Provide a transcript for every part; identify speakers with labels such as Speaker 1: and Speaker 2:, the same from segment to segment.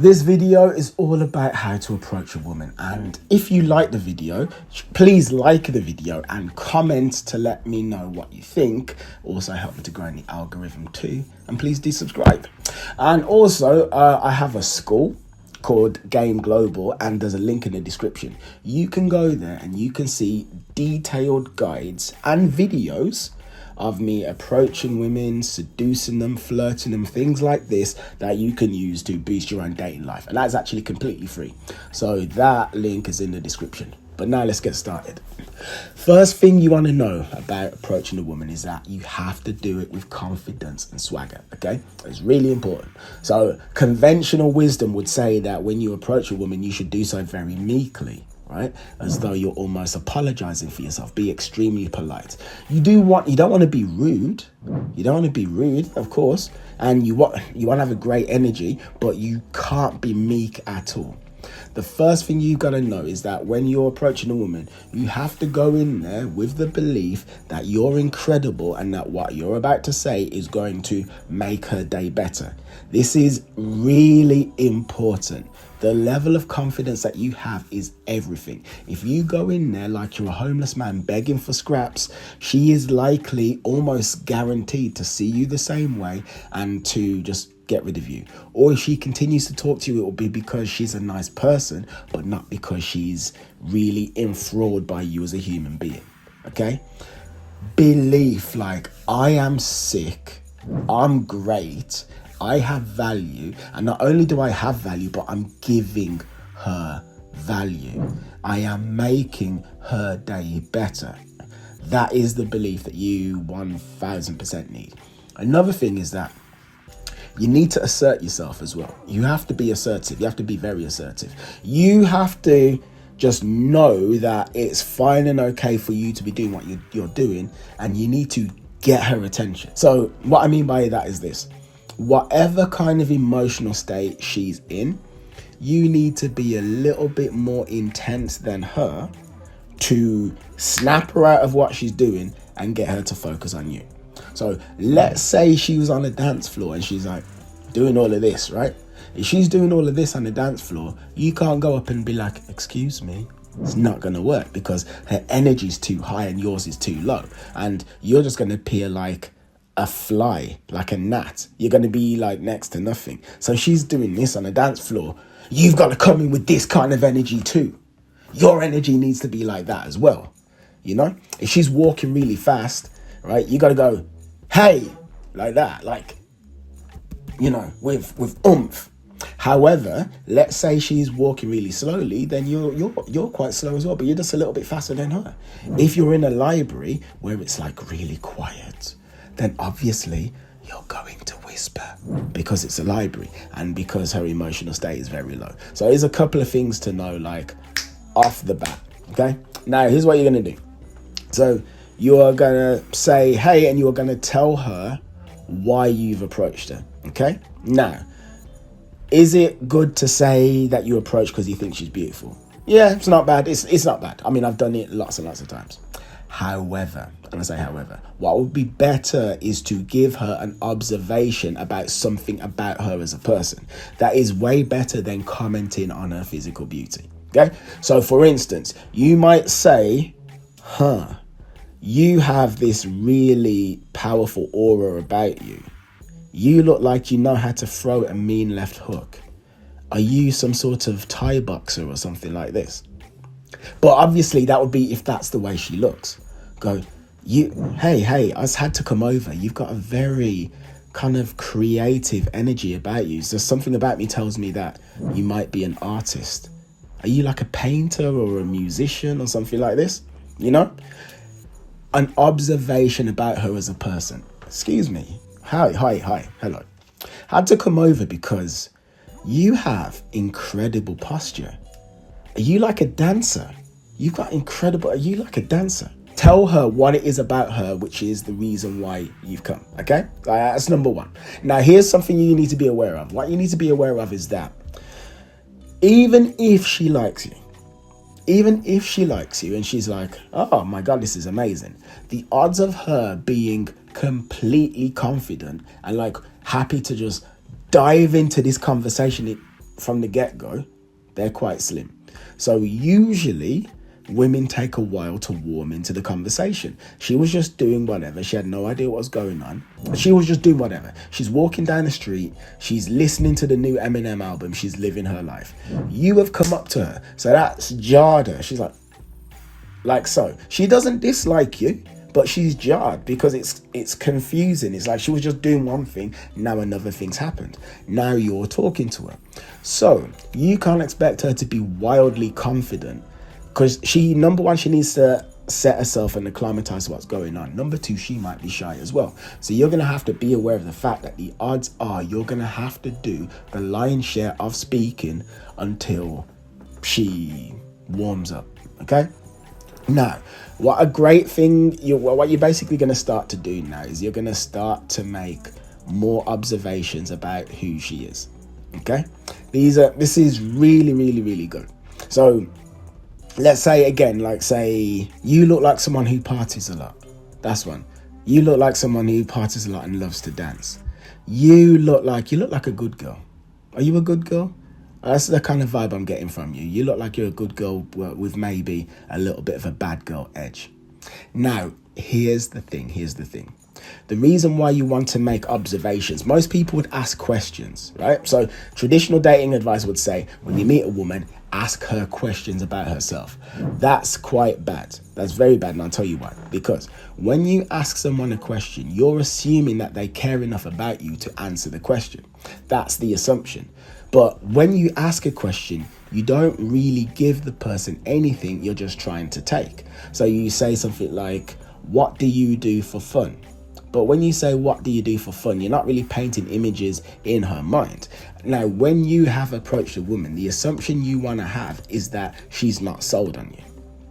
Speaker 1: This video is all about how to approach a woman, and if you like the video, please like the video and comment to let me know what you think. Also help me to grow in the algorithm too, and please do subscribe. And also I have a school called Game Global, and there's a link in the description. You can go there and you can see detailed guides and videos of me approaching women, seducing them, flirting them, things like this that you can use to boost your own dating life. And that's actually completely free. So that link is in the description. But now let's get started. First thing you want to know about approaching a woman is that you have to do it with confidence and swagger, okay? It's really important. So conventional wisdom would say that when you approach a woman, you should do so very meekly, right? As though you're almost apologizing for yourself. Be extremely polite. You don't want to be rude. You don't want to be rude, of course. And you want to have a great energy, but you can't be meek at all. The first thing you got to know is that when you're approaching a woman, you have to go in there with the belief that you're incredible and that what you're about to say is going to make her day better. This is really important. The level of confidence that you have is everything. If you go in there like you're a homeless man begging for scraps, she is likely, almost guaranteed, to see you the same way and to just get rid of you. Or if she continues to talk to you, it will be because she's a nice person, but not because she's really enthralled by you as a human being. Okay? Belief, like, I am sick, I'm great, I have value, and not only do I have value, but I'm giving her value. I am making her day better. That is the belief that you 1000% need. Another thing is that you need to assert yourself as well. You have to be assertive. You have to be very assertive. You have to just know that it's fine and okay for you to be doing what you're doing, and you need to get her attention. So what I mean by that is this. Whatever kind of emotional state she's in, you need to be a little bit more intense than her to snap her out of what she's doing and get her to focus on you. So let's say she was on a dance floor and she's like doing all of this, right? If she's doing all of this on the dance floor, you can't go up and be like, excuse me. It's not going to work because her energy's too high and yours is too low. And you're just going to appear like a fly, like a gnat. You're going to be like next to nothing. So she's doing this on a dance floor. You've got to come in with this kind of energy too. Your energy needs to be like that as well. You know, if she's walking really fast, right, you got to go, hey, like that, like, you know, with oomph. However, let's say she's walking really slowly, then you're quite slow as well, but you're just a little bit faster than her. If you're in a library where it's like really quiet, then obviously you're going to whisper because it's a library and because her emotional state is very low. So there's a couple of things to know, like off the bat. Okay. Now here's what you're going to do. So you are going to say, hey, and you're going to tell her why you've approached her. Okay. Now, is it good to say that you approach because you think she's beautiful? Yeah, it's not bad. It's not bad. I mean, I've done it lots and lots of times. However, and I say however, what would be better is to give her an observation about something about her as a person. That is way better than commenting on her physical beauty. Okay? So for instance, you might say, you have this really powerful aura about you. You look like you know how to throw a mean left hook. Are you some sort of Thai boxer or something like this? But obviously that would be if that's the way she looks. Go, hey, I just had to come over. You've got a very kind of creative energy about you. So something about me tells me that you might be an artist. Are you like a painter or a musician or something like this? You know? An observation about her as a person. Excuse me. Hi, hello. Had to come over because you have incredible posture. Are you like a dancer? You've got incredible, are you like a dancer? Tell her what it is about her, which is the reason why you've come, okay? That's number one. Now, here's something you need to be aware of. What you need to be aware of is that even if she likes you, and she's like, oh my God, this is amazing, the odds of her being completely confident and like happy to just dive into this conversation from the get-go, they're quite slim. So usually women take a while to warm into the conversation. She was just doing whatever. She had no idea what was going on. She was just doing whatever. She's walking down the street. She's listening to the new Eminem album. She's living her life. You have come up to her. So that's jarred her. She's like so. She doesn't dislike you, but she's jarred because it's confusing. It's like she was just doing one thing. Now another thing's happened. Now you're talking to her. So you can't expect her to be wildly confident, because number one, she needs to set herself and acclimatize to what's going on. Number two, she might be shy as well. So you're going to have to be aware of the fact that the odds are you're going to have to do the lion's share of speaking until she warms up. Okay? Now, what a great thing, what you're basically going to start to do now is you're going to start to make more observations about who she is. Okay? This is really, really, really good. So let's say again, like say you look like someone who parties a lot. That's one. You look like someone who parties a lot and loves to dance. You look like a good girl. Are you a good girl? That's the kind of vibe I'm getting from you. You look like you're a good girl with maybe a little bit of a bad girl edge. Now, here's the thing. The reason why you want to make observations, most people would ask questions, right? So traditional dating advice would say, when you meet a woman, ask her questions about herself. That's quite bad. That's very bad, and I'll tell you why. Because when you ask someone a question, you're assuming that they care enough about you to answer the question. That's the assumption. But when you ask a question, you don't really give the person anything, you're just trying to take. So you say something like, what do you do for fun? But when you say, what do you do for fun? You're not really painting images in her mind. Now, when you have approached a woman, the assumption you want to have is that she's not sold on you.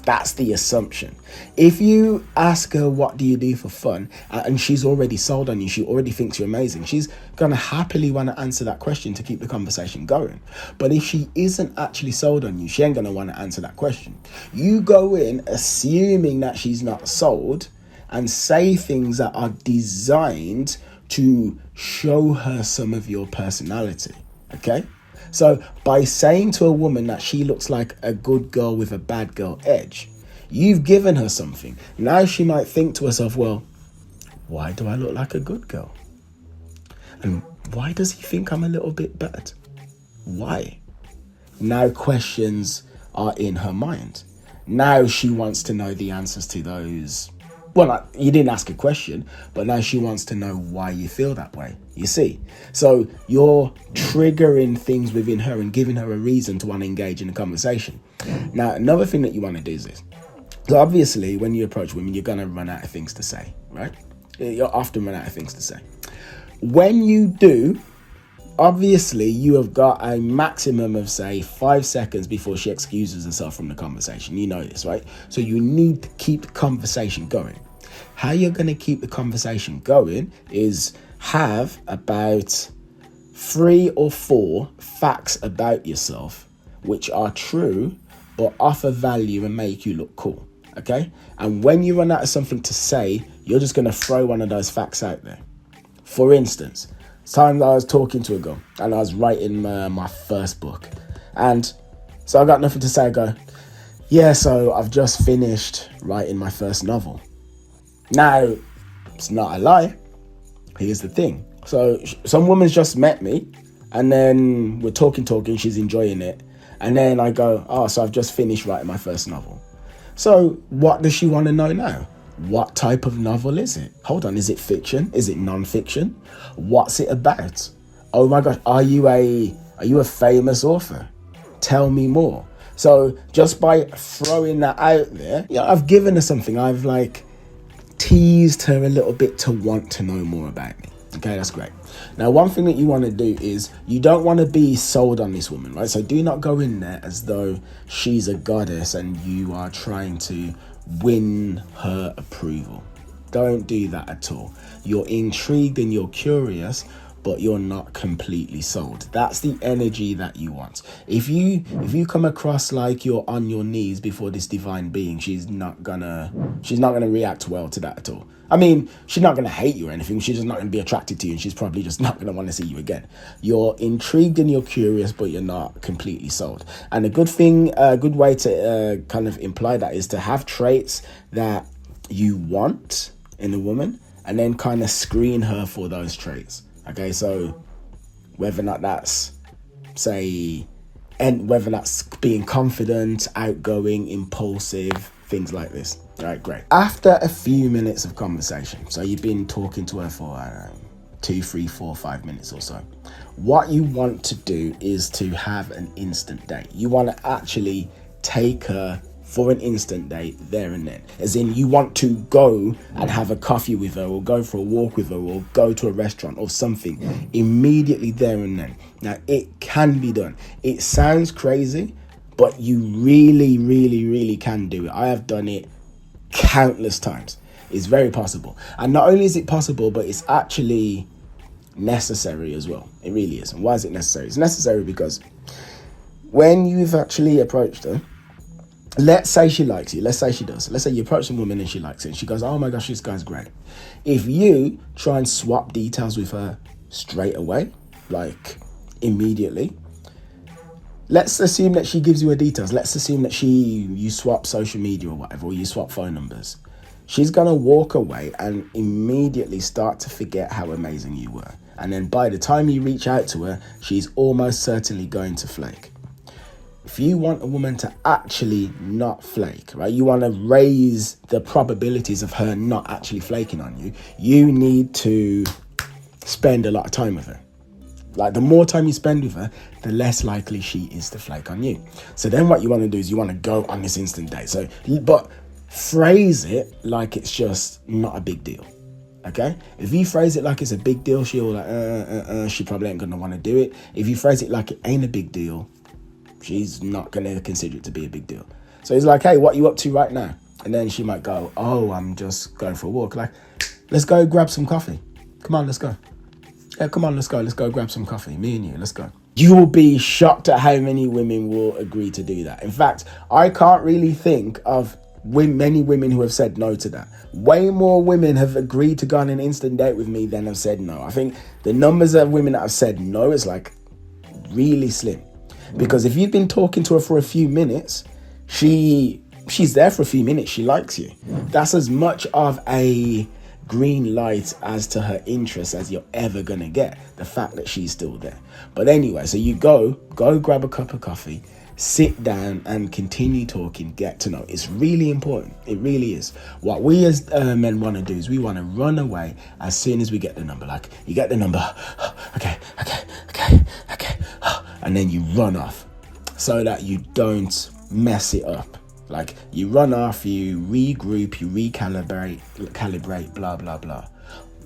Speaker 1: That's the assumption. If you ask her, what do you do for fun? And she's already sold on you, she already thinks you're amazing, she's going to happily want to answer that question to keep the conversation going. But if she isn't actually sold on you, she ain't going to want to answer that question. You go in assuming that she's not sold and say things that are designed to show her some of your personality, okay? So by saying to a woman that she looks like a good girl with a bad girl edge, you've given her something. Now she might think to herself, well, why do I look like a good girl? And why does he think I'm a little bit bad? Why? Now questions are in her mind. Now she wants to know the answers to those. Well, you didn't ask a question, but now she wants to know why you feel that way, you see. So you're triggering things within her and giving her a reason to want to engage in a conversation. Now, another thing that you want to do is this. So obviously, when you approach women, you're going to run out of things to say, right? You'll often run out of things to say. When you do, obviously, you have got a maximum of, say, 5 seconds before she excuses herself from the conversation. You know this, right? So you need to keep the conversation going. How you're going to keep the conversation going is have about 3 or 4 facts about yourself which are true but offer value and make you look cool, okay? And when you run out of something to say, you're just going to throw one of those facts out there. For instance, times I was talking to a girl and I was writing my first book, and so I got nothing to say. I go, yeah, so I've just finished writing my first novel. Now, it's not a lie. Here's the thing. So some woman's just met me, and then we're talking, she's enjoying it, and then I go, oh, so I've just finished writing my first novel. So what does she want to know now? What type of novel is it? Hold on, is it fiction? Is it non-fiction? What's it about? Oh my gosh, are you a famous author? Tell me more. So just by throwing that out there, I've given her something. I've teased her a little bit to want to know more about me. Okay, that's great. Now, one thing that you want to do is you don't want to be sold on this woman, right? So do not go in there as though she's a goddess and you are trying to win her approval. Don't do that at all. You're intrigued and you're curious. but you're not completely sold. That's the energy that you want. If you come across like you're on your knees before this divine being, she's not gonna react well to that at all. I mean, she's not gonna hate you or anything. She's just not gonna be attracted to you, and she's probably just not gonna want to see you again. You're intrigued and you're curious, but you're not completely sold. And a good way to kind of imply that is to have traits that you want in a woman, and then kind of screen her for those traits. Okay, so whether or not that's whether that's being confident, outgoing, impulsive, things like this. All right, great. After a few minutes of conversation, so you've been talking to her for, I don't know, 2, 3, 4, 5 minutes or so, what you want to do is to have an instant date. You want to actually take her for an instant date there and then. As in, you want to go and have a coffee with her, or go for a walk with her, or go to a restaurant or something immediately there and then. Now, it can be done. It sounds crazy, but you really, really, really can do it. I have done it countless times. It's very possible. And not only is it possible, but it's actually necessary as well. It really is. And why is it necessary? It's necessary because when you've actually approached her, let's say she likes you. Let's say she does. Let's say you approach a woman and she likes it. And she goes, oh my gosh, this guy's great. If you try and swap details with her straight away, like immediately, let's assume that she gives you her details. Let's assume that you swap social media or whatever, or you swap phone numbers. She's going to walk away and immediately start to forget how amazing you were. And then by the time you reach out to her, she's almost certainly going to flake. If you want a woman to actually not flake, right, you want to raise the probabilities of her not actually flaking on you, you need to spend a lot of time with her. Like, the more time you spend with her, the less likely she is to flake on you. So then what you want to do is you want to go on this instant date. So, but phrase it like it's just not a big deal. Okay? If you phrase it like it's a big deal, she'll like, she probably ain't going to want to do it. If you phrase it like it ain't a big deal, she's not going to consider it to be a big deal. So it's like, hey, what are you up to right now? And then she might go, oh, I'm just going for a walk. Like, let's go grab some coffee. Come on, let's go. Yeah, come on, let's go. Let's go grab some coffee. Me and you, let's go. You will be shocked at how many women will agree to do that. In fact, I can't really think of many women who have said no to that. Way more women have agreed to go on an instant date with me than have said no. I think the numbers of women that have said no is like really slim. Because if you've been talking to her for a few minutes, she's there for a few minutes, she likes you. That's as much of a green light as to her interest as you're ever gonna get, the fact that she's still there. But anyway, so you go grab a cup of coffee, sit down and continue talking, get to know. It's really important. It really is. What we as men want to do is we want to run away as soon as we get the number. Like, you get the number, okay, and then you run off so that you don't mess it up. Like, you run off, you regroup, you recalibrate, blah, blah, blah.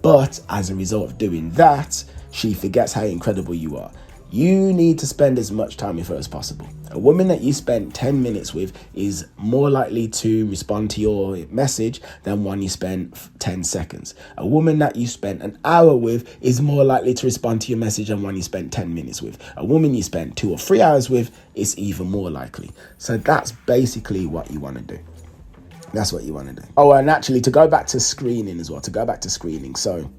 Speaker 1: But as a result of doing that, she forgets how incredible you are. You need to spend as much time with her as possible. A woman that you spend 10 minutes with is more likely to respond to your message than one you spend 10 seconds. A woman that you spent an hour with is more likely to respond to your message than one you spent 10 minutes with. A woman you spend 2 or 3 hours with is even more likely. So that's basically what you want to do. That's what you want to do. Oh, and actually, to go back to screening as well, So,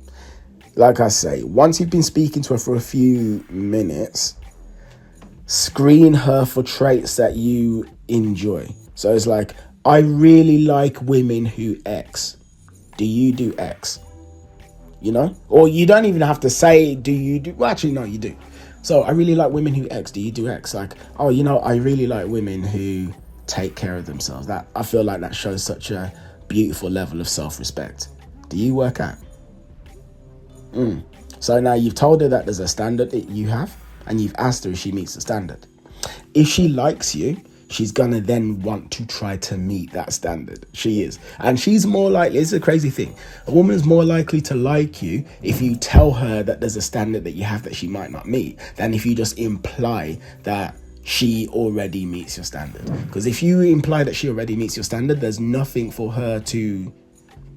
Speaker 1: like I say, once you've been speaking to her for a few minutes, screen her for traits that you enjoy. So it's like, I really like women who X. Do you do X? You know? Or you don't even have to say, do you do... Well, actually, no, you do. So, I really like women who X. Do you do X? Like, oh, you know, I really like women who take care of themselves. That, I feel like that shows such a beautiful level of self-respect. Do you work out? So now you've told her that there's a standard that you have, and you've asked her if she meets the standard. If she likes you, she's gonna then want to try to meet that standard. She is. And she's more likely, it's a crazy thing, a woman is more likely to like you if you tell her that there's a standard that you have that she might not meet, than if you just imply that she already meets your standard. Because if you imply that she already meets your standard, there's nothing for her to,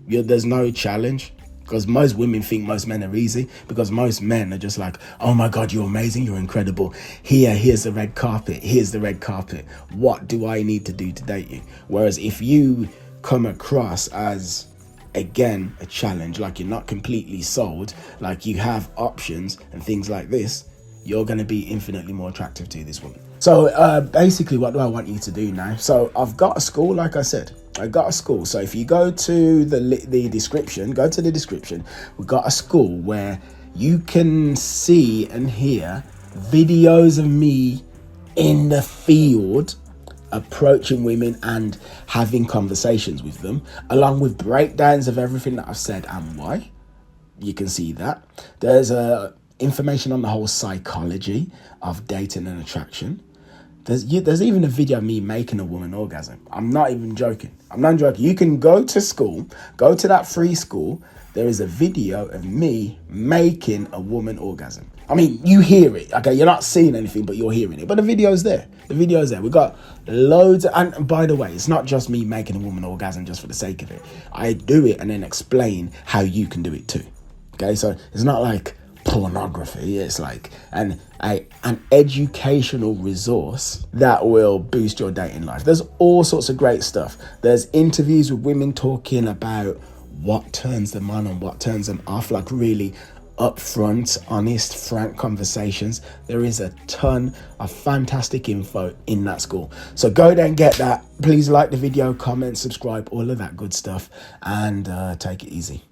Speaker 1: there's no challenge Because most women think most men are easy, because most men are just like, oh my God, you're amazing, you're incredible. Here's the red carpet, here's the red carpet. What do I need to do to date you? Whereas if you come across as, again, a challenge, like you're not completely sold, like you have options and things like this, you're going to be infinitely more attractive to this woman. So basically, what do I want you to do now? So I've got a school, like I said. I got a school. So if you go to the description, we've got a school where you can see and hear videos of me in the field approaching women and having conversations with them, along with breakdowns of everything that I've said and why. You can see that. There's information on the whole psychology of dating and attraction. There's even a video of me making a woman orgasm. I'm not even joking. I'm not joking. You can go to school, go to that free school. There is a video of me making a woman orgasm. I mean, you hear it. Okay, you're not seeing anything, but you're hearing it. But the video's there. We've got loads. And by the way, it's not just me making a woman orgasm just for the sake of it. I do it and then explain how you can do it too. Okay, so it's not like pornography. It's like an educational resource that will boost your dating life. There's all sorts of great stuff. There's interviews with women talking about what turns them on and what turns them off, like really upfront, honest, frank conversations. There is a ton of fantastic info in that school. So go there and get that. Please like the video, comment, subscribe, all of that good stuff, and take it easy.